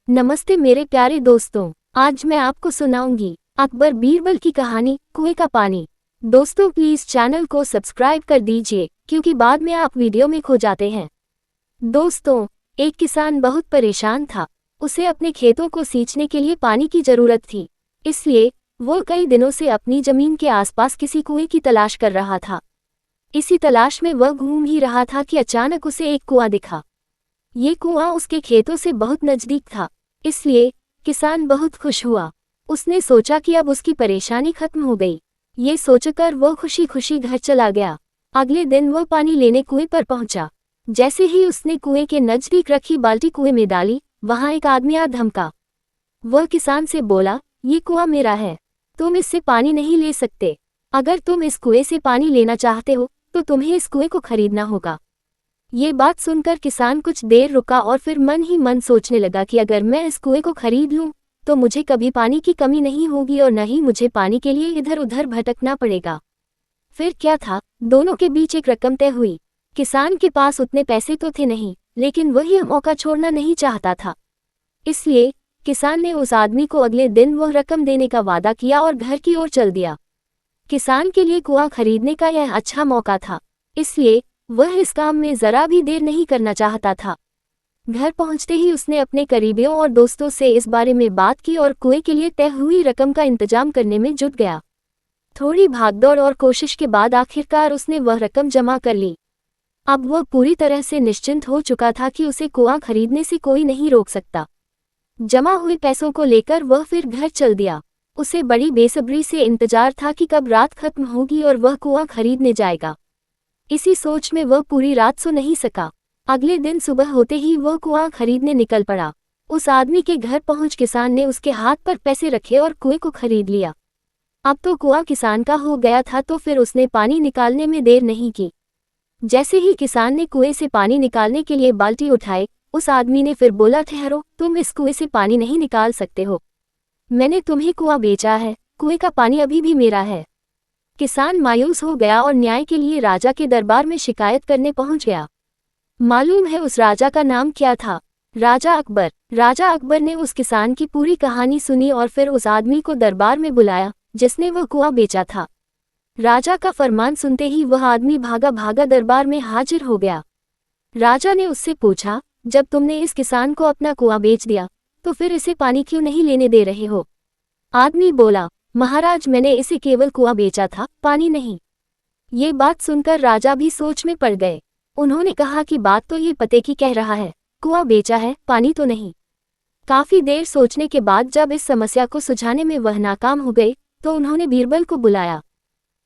नमस्ते मेरे प्यारे दोस्तों, आज मैं आपको सुनाऊंगी अकबर बीरबल की कहानी कुएं का पानी। दोस्तों प्लीज चैनल को सब्सक्राइब कर दीजिए क्योंकि बाद में आप वीडियो में खो जाते हैं। दोस्तों, एक किसान बहुत परेशान था। उसे अपने खेतों को सींचने के लिए पानी की जरूरत थी, इसलिए वो कई दिनों से अपनी जमीन के आसपास किसी कुएं की तलाश कर रहा था। इसी तलाश में वह घूम ही रहा था कि अचानक उसे एक कुआं दिखा। ये कुआं उसके खेतों से बहुत नजदीक था, इसलिए किसान बहुत खुश हुआ। उसने सोचा कि अब उसकी परेशानी खत्म हो गई। ये सोचकर वो खुशी खुशी घर चला गया। अगले दिन वो पानी लेने कुएं पर पहुंचा। जैसे ही उसने कुएं के नजदीक रखी बाल्टी कुएं में डाली, वहां एक आदमी आ धमका। वह किसान से बोला, ये कुआं मेरा है, तुम इससे पानी नहीं ले सकते। अगर तुम इस कुएं से पानी लेना चाहते हो तो तुम्हें इस कुएं को खरीदना होगा। ये बात सुनकर किसान कुछ देर रुका और फिर मन ही मन सोचने लगा कि अगर मैं इस कुएं को खरीद लूं तो मुझे कभी पानी की कमी नहीं होगी और न ही मुझे पानी के लिए इधर उधर भटकना पड़ेगा। फिर क्या था, दोनों के बीच एक रकम तय हुई। किसान के पास उतने पैसे तो थे नहीं, लेकिन वह यह मौका छोड़ना नहीं चाहता था। इसलिए किसान ने उस आदमी को अगले दिन वह रकम देने का वादा किया और घर की ओर चल दिया। किसान के लिए कुआं खरीदने का यह अच्छा मौका था, इसलिए वह इस काम में जरा भी देर नहीं करना चाहता था। घर पहुंचते ही उसने अपने करीबियों और दोस्तों से इस बारे में बात की और कुएं के लिए तय हुई रकम का इंतजाम करने में जुट गया। थोड़ी भागदौड़ और कोशिश के बाद आखिरकार उसने वह रकम जमा कर ली। अब वह पूरी तरह से निश्चिंत हो चुका था कि उसे कुआं खरीदने से कोई नहीं रोक सकता। जमा हुए पैसों को लेकर वह फिर घर चल दिया। उसे बड़ी बेसब्री से इंतजार था कि कब रात खत्म होगी और वह कुआं खरीदने जाएगा। इसी सोच में वह पूरी रात सो नहीं सका। अगले दिन सुबह होते ही वह कुआं खरीदने निकल पड़ा। उस आदमी के घर पहुंच किसान ने उसके हाथ पर पैसे रखे और कुएं को खरीद लिया। अब तो कुआं किसान का हो गया था, तो फिर उसने पानी निकालने में देर नहीं की। जैसे ही किसान ने कुएं से पानी निकालने के लिए बाल्टी उठाई, उस आदमी ने फिर बोला, ठहरो, तुम इस कुएं से पानी नहीं निकाल सकते हो। मैंने तुम्हें कुआं बेचा है, कुएं का पानी अभी भी मेरा है। किसान मायूस हो गया और न्याय के लिए राजा के दरबार में शिकायत करने पहुंच गया। मालूम है उस राजा का नाम क्या था? राजा अकबर। राजा अकबर ने उस किसान की पूरी कहानी सुनी और फिर उस आदमी को दरबार में बुलाया जिसने वह कुआं बेचा था। राजा का फरमान सुनते ही वह आदमी भागा भागा दरबार में हाजिर हो गया। राजा ने उससे पूछा, जब तुमने इस किसान को अपना कुआं बेच दिया तो फिर इसे पानी क्यों नहीं लेने दे रहे हो? आदमी बोला, महाराज, मैंने इसे केवल कुआं बेचा था, पानी नहीं। ये बात सुनकर राजा भी सोच में पड़ गए। उन्होंने कहा कि बात तो ये पते की कह रहा है, कुआं बेचा है, पानी तो नहीं। काफी देर सोचने के बाद जब इस समस्या को सुलझाने में वह नाकाम हो गए तो उन्होंने बीरबल को बुलाया।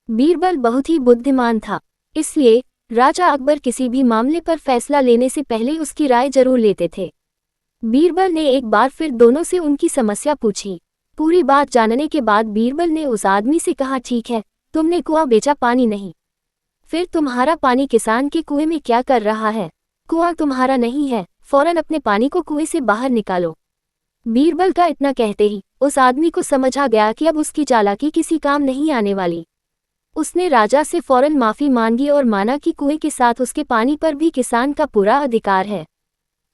बीरबल बहुत ही बुद्धिमान था, इसलिए राजा अकबर किसी भी मामले पर फैसला लेने से पहले उसकी राय जरूर लेते थे। बीरबल ने एक बार फिर दोनों से उनकी समस्या पूछी। पूरी बात जानने के बाद बीरबल ने उस आदमी से कहा, ठीक है, तुमने कुआं बेचा, पानी नहीं। फिर तुम्हारा पानी किसान के कुएं में क्या कर रहा है? कुआं तुम्हारा नहीं है, फौरन अपने पानी को कुएं से बाहर निकालो। बीरबल का इतना कहते ही उस आदमी को समझ आ गया कि अब उसकी चालाकी किसी काम नहीं आने वाली। उसने राजा से फौरन माफी मांगी और माना कि कुएं के साथ उसके पानी पर भी किसान का पूरा अधिकार है।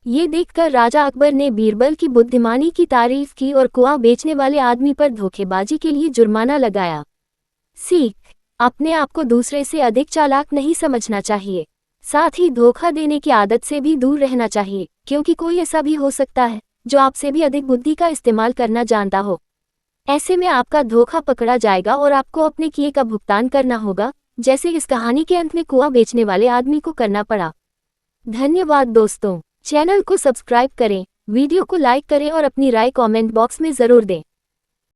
ये देखकर राजा अकबर ने बीरबल की बुद्धिमानी की तारीफ की और कुआं बेचने वाले आदमी पर धोखेबाजी के लिए जुर्माना लगाया। सीख, अपने आप को दूसरे से अधिक चालाक नहीं समझना चाहिए। साथ ही धोखा देने की आदत से भी दूर रहना चाहिए, क्योंकि कोई ऐसा भी हो सकता है जो आपसे भी अधिक बुद्धि का इस्तेमाल करना जानता हो। ऐसे में आपका धोखा पकड़ा जाएगा और आपको अपने किए का भुगतान करना होगा, जैसे इस कहानी के अंत में कुआं बेचने वाले आदमी को करना पड़ा। धन्यवाद दोस्तों। चैनल को सब्सक्राइब करें, वीडियो को लाइक करें और अपनी राय कमेंट बॉक्स में जरूर दें।